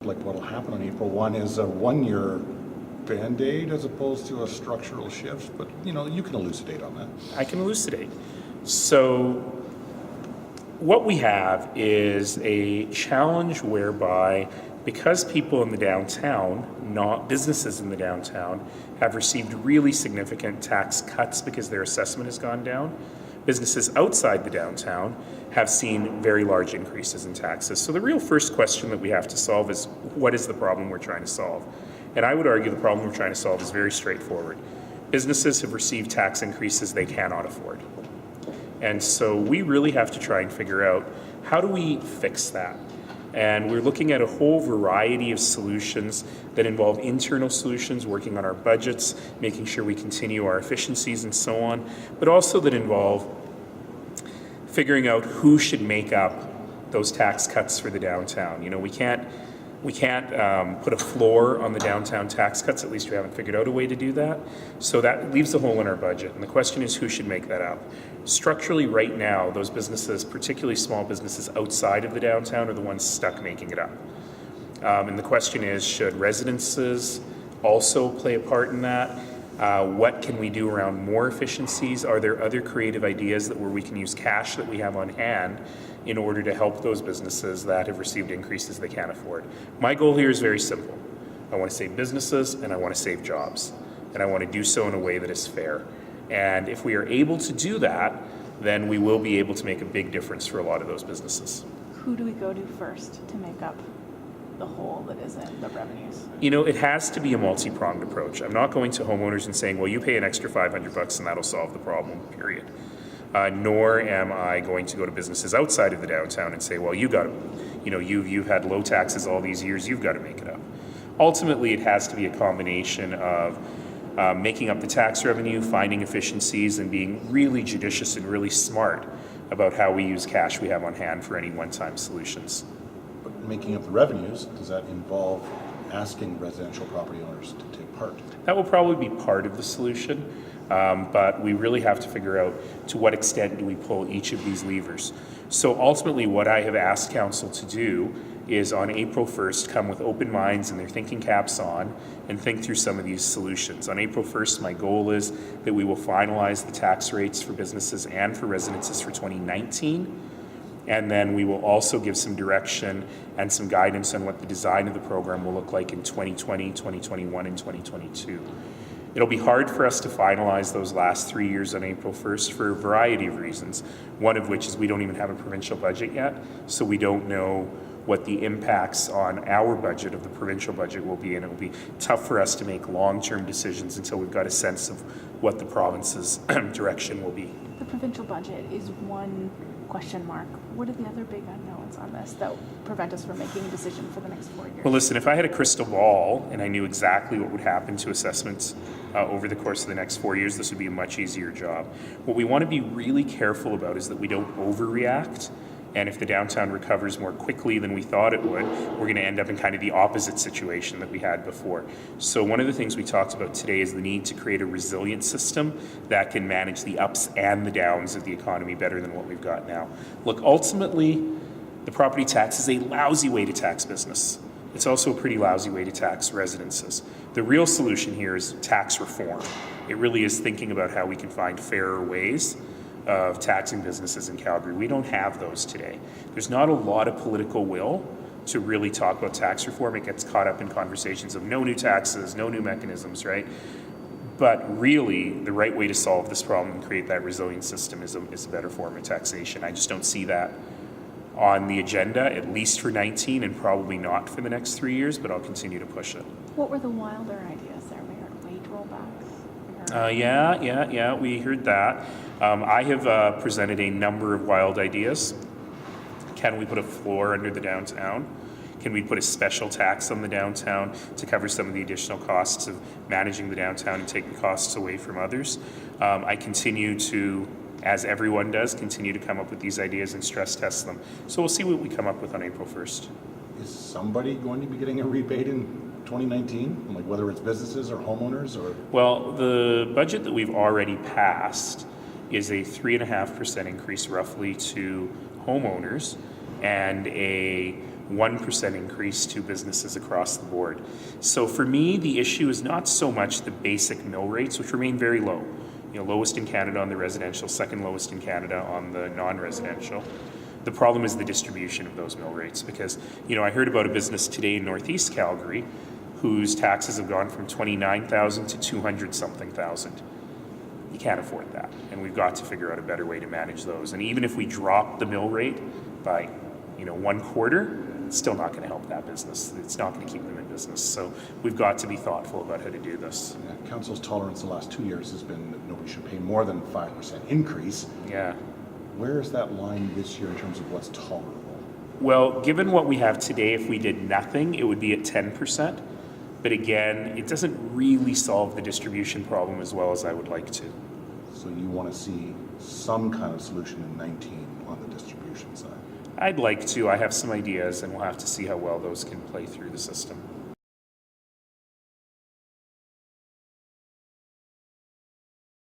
like what'll happen on April 1 is a 1-year Band-Aid as opposed to a structural shift, but you can elucidate on that. I can elucidate. So what we have is a challenge whereby, because people in the downtown, not businesses in the downtown, have received really significant tax cuts because their assessment has gone down, businesses outside the downtown have seen very large increases in taxes. So the real first question that we have to solve is, what is the problem we're trying to solve? And I would argue the problem we're trying to solve is very straightforward. Businesses have received tax increases they cannot afford. And so we really have to try and figure out, how do we fix that? And we're looking at a whole variety of solutions that involve internal solutions, working on our budgets, making sure we continue our efficiencies and so on, but also that involve figuring out who should make up those tax cuts for the downtown. We can't put a floor on the downtown tax cuts, at least we haven't figured out a way to do that. So that leaves a hole in our budget. And the question is, who should make that up? Structurally, right now, those businesses, particularly small businesses outside of the downtown, are the ones stuck making it up. And the question is, should residences also play a part in that? What can we do around more efficiencies? Are there other creative ideas where we can use cash that we have on hand in order to help those businesses that have received increases they can't afford? My goal here is very simple. I want to save businesses and I want to save jobs. And I want to do so in a way that is fair. And if we are able to do that, then we will be able to make a big difference for a lot of those businesses. Who do we go to first to make up the hole that is in the revenues? It has to be a multi-pronged approach. I'm not going to homeowners and saying, well, you pay an extra $500 and that'll solve the problem, period. Nor am I going to go to businesses outside of the downtown and say, well, you've had low taxes all these years, you've got to make it up. Ultimately, it has to be a combination of making up the tax revenue, finding efficiencies, and being really judicious and really smart about how we use cash we have on hand for any one-time solutions. But making up the revenues, does that involve asking residential property owners to take part? That will probably be part of the solution, but we really have to figure out to what extent do we pull each of these levers. So ultimately, what I have asked Council to do is on April 1st, come with open minds and their thinking caps on and think through some of these solutions. On April 1st, my goal is that we will finalize the tax rates for businesses and for residences for 2019. And then we will also give some direction and some guidance on what the design of the program will look like in 2020, 2021, and 2022. It'll be hard for us to finalize those last 3 years on April 1st for a variety of reasons, one of which is we don't even have a provincial budget yet, so we don't know what the impacts on our budget of the provincial budget will be, and it will be tough for us to make long-term decisions until we've got a sense of what the province's direction will be. The provincial budget is one question mark. What are the other big unknowns on this that prevent us from making a decision for the next 4 years? Well, listen, if I had a crystal ball and I knew exactly what would happen to assessments over the course of the next 4 years, this would be a much easier job. What we want to be really careful about is that we don't overreact. And if the downtown recovers more quickly than we thought it would, we're going to end up in kind of the opposite situation that we had before. So one of the things we talked about today is the need to create a resilient system that can manage the ups and the downs of the economy better than what we've got now. Look, ultimately, the property tax is a lousy way to tax business. It's also a pretty lousy way to tax residences. The real solution here is tax reform. It really is thinking about how we can find fairer ways of taxing businesses in Calgary. We don't have those today. There's not a lot of political will to really talk about tax reform. It gets caught up in conversations of no new taxes, no new mechanisms, right? But really, the right way to solve this problem and create that resilient system is a better form of taxation. I just don't see that on the agenda, at least for 19, and probably not for the next 3 years, but I'll continue to push it. What were the wilder ideas there, Mayor? Wage rollbacks? Yeah, we heard that. I have presented a number of wild ideas. Can we put a floor under the downtown? Can we put a special tax on the downtown to cover some of the additional costs of managing the downtown and take the costs away from others? I continue to, as everyone does, continue to come up with these ideas and stress test them. So we'll see what we come up with on April 1st. Is somebody going to be getting a rebate in 2019, like whether it's businesses or homeowners? Or well, the budget that we've already passed is a 3.5% increase roughly to homeowners and a 1% increase to businesses across the board. So for me, the issue is not so much the basic mill rates, which remain very low. Lowest in Canada on the residential, second lowest in Canada on the non-residential. The problem is the distribution of those mill rates because, I heard about a business today in Northeast Calgary whose taxes have gone from 29,000 to 200 something thousand. You can't afford that. And we've got to figure out a better way to manage those. And even if we drop the mill rate by, 1/4, it's still not going to help that business. It's not going to keep them in business. So we've got to be thoughtful about how to do this. Yeah, Council's tolerance the last 2 years has been that nobody should pay more than 5% increase. Yeah. Where is that line this year in terms of what's tolerable? Well, given what we have today, if we did nothing, it would be at 10%. But again, it doesn't really solve the distribution problem as well as I would like to. So you want to see some kind of solution in 19 on the distribution side? I'd like to. I have some ideas, and we'll have to see how well those can play through the system.